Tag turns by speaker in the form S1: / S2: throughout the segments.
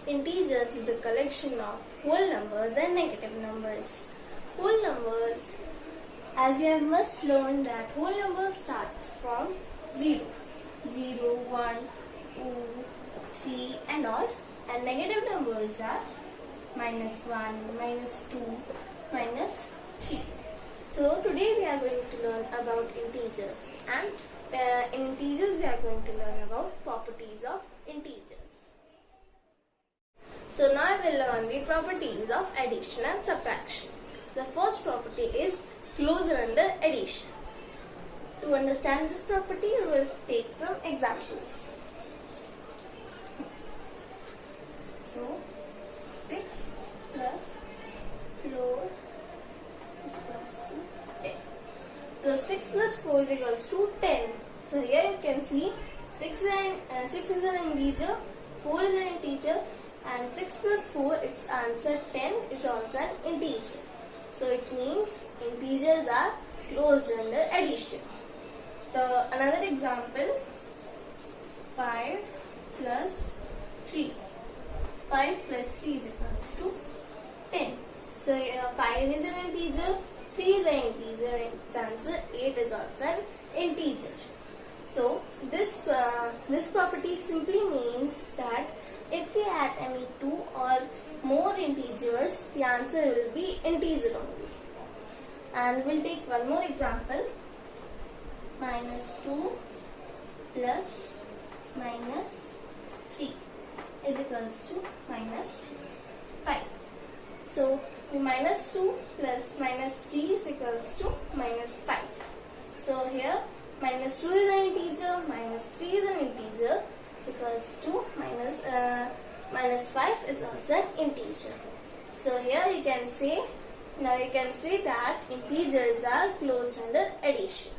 S1: Integers is a collection of whole numbers and negative numbers. Whole numbers, as you have must learned that whole number starts from 0, 0, 1, 2, 3 and all, and negative numbers are -1, -2, -3. So today we are going to learn about integers, and in integers we are going to learn about properties of integers. So now I will learn the properties of addition and subtraction. The first property is closure under addition. To understand this property, we will take some examples. So 6 plus 4 is equals to 10. So 6 plus 4 is equals to 10. So here you can see 6 is an integer, 4 is an integer, and 6 plus 4, its answer 10 is also an integer. So it means integers are closed under addition. So another example, 5 plus 3. 5 plus 3 is equals to 10. So 5 is an integer, 3 is an integer, and its answer 8 is also an integer. So this property simply means that if we add any 2 or more integers, the answer will be integer only. And we'll take one more example. -2 plus -3 is equals to -5. So the -2 plus -3 is equals to -5. So here -2 is an integer, -3 is an integer, is equals to -5 is also an integer. So here you can say that integers are closed under addition.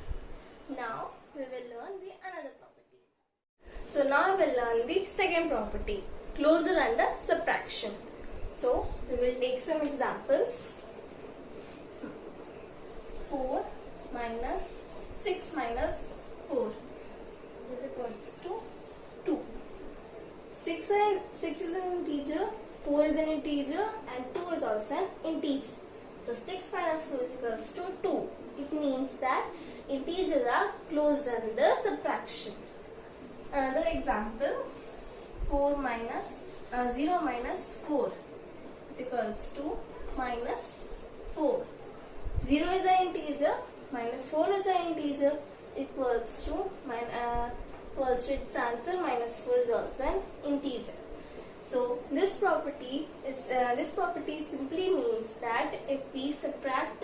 S1: Now we will learn the another property. So now we will learn the second property, closure under subtraction. So we will take some examples. 4 minus 6 minus 4 is equals to 2. 6 is an integer, 4 is an integer, and 2 is also an integer. So 6 minus 4 is equals to 2. It means that integers are closed under subtraction. Another example, 0 minus 4 is equals to -4. 0 is an integer, -4 is an integer, equals to its answer -4 is also an integer. So this property simply means that if we subtract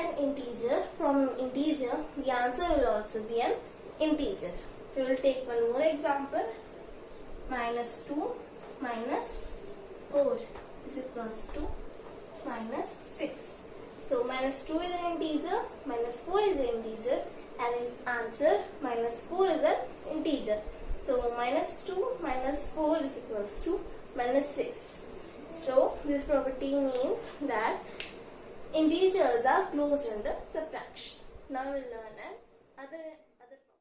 S1: an integer from integer, the answer will also be an integer. We will take one more example. -2 minus 4 is equals to -6. So -2 is an integer, -4 is an integer, and in answer -4 is an integer. So -2 minus 4 is equals to -6. So this property means that integers are closed under subtraction. Now we will learn another property.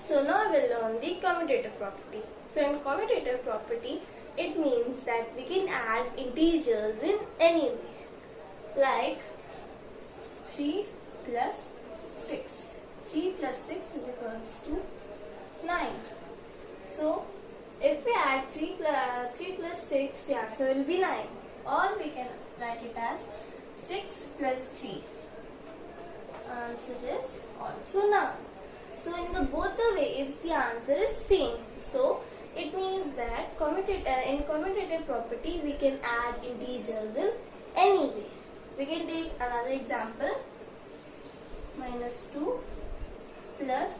S1: So now we will learn the commutative property. So in commutative property, it means that we can add integers in any way, like 3 plus 6. 3 plus 6 is equals to 9. So if we add 3 plus 6, the answer will be 9. Or we can write it as 6 plus 3. Answer is also 9. So in both the ways, the answer is same. So it means that in commutative property, we can add integers in any way. We can take another example. -2 plus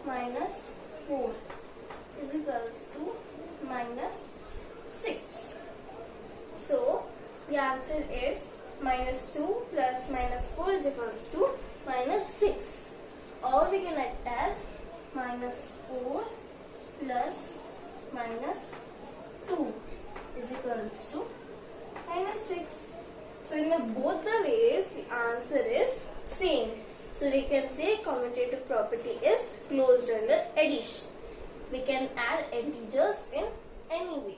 S1: -4 is equals to -6. So the answer is -2 plus -4 is equals to -6. Or we can write as -4 plus -2 is equals to -6. So in both the ways, the answer is same. So we can say commutative property is closed under addition. We can add integers in anyway.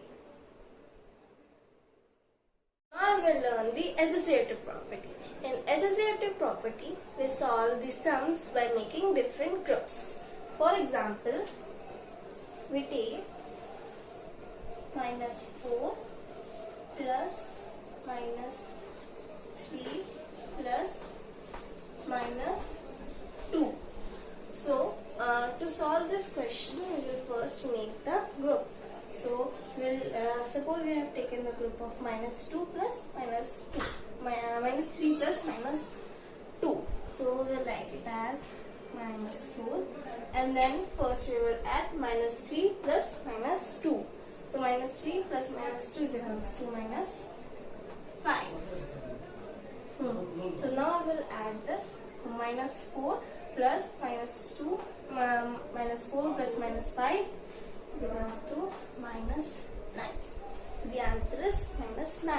S1: Now we will learn the associative property. In associative property, we solve the sums by making different groups. For example, we take minus 4 plus minus 3 plus minus 2. So, to solve this question, we will first make the group. So, we'll suppose we have taken the group of minus 2 plus minus 2, minus 3 plus minus 2. So, we'll write it as minus 4, and then first we will add minus 3 plus minus 2. So, minus 3 plus minus 2 is equals to minus 5. So, now we will add this minus 4 plus minus 2, minus 4 plus minus 5 is equals to minus 9. So the answer is minus 9.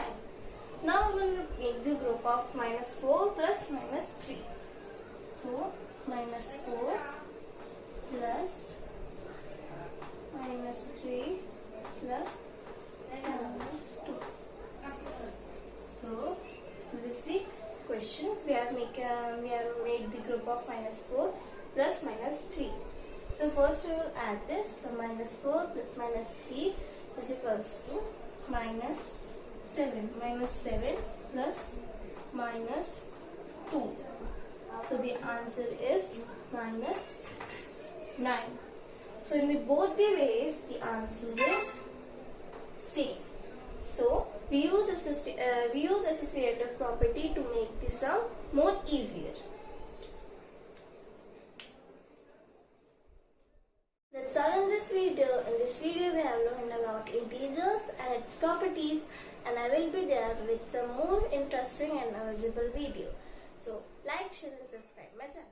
S1: Now we will make the group of minus 4 plus minus 3. So minus 4 plus minus 3 plus minus 2. So this is the question. We have made the group of minus 4 plus minus 3. So first we will add this. So minus 4 plus minus 3 is equals to minus 7. Minus 7 plus minus 2. So the answer is minus 9. So in both the ways, the answer is same. So we use associative property to make the sum more easier. That's all in this video. In this video we have learned about integers and its properties, and I will be there with some more interesting and knowledgeable video. So like, share and subscribe my channel.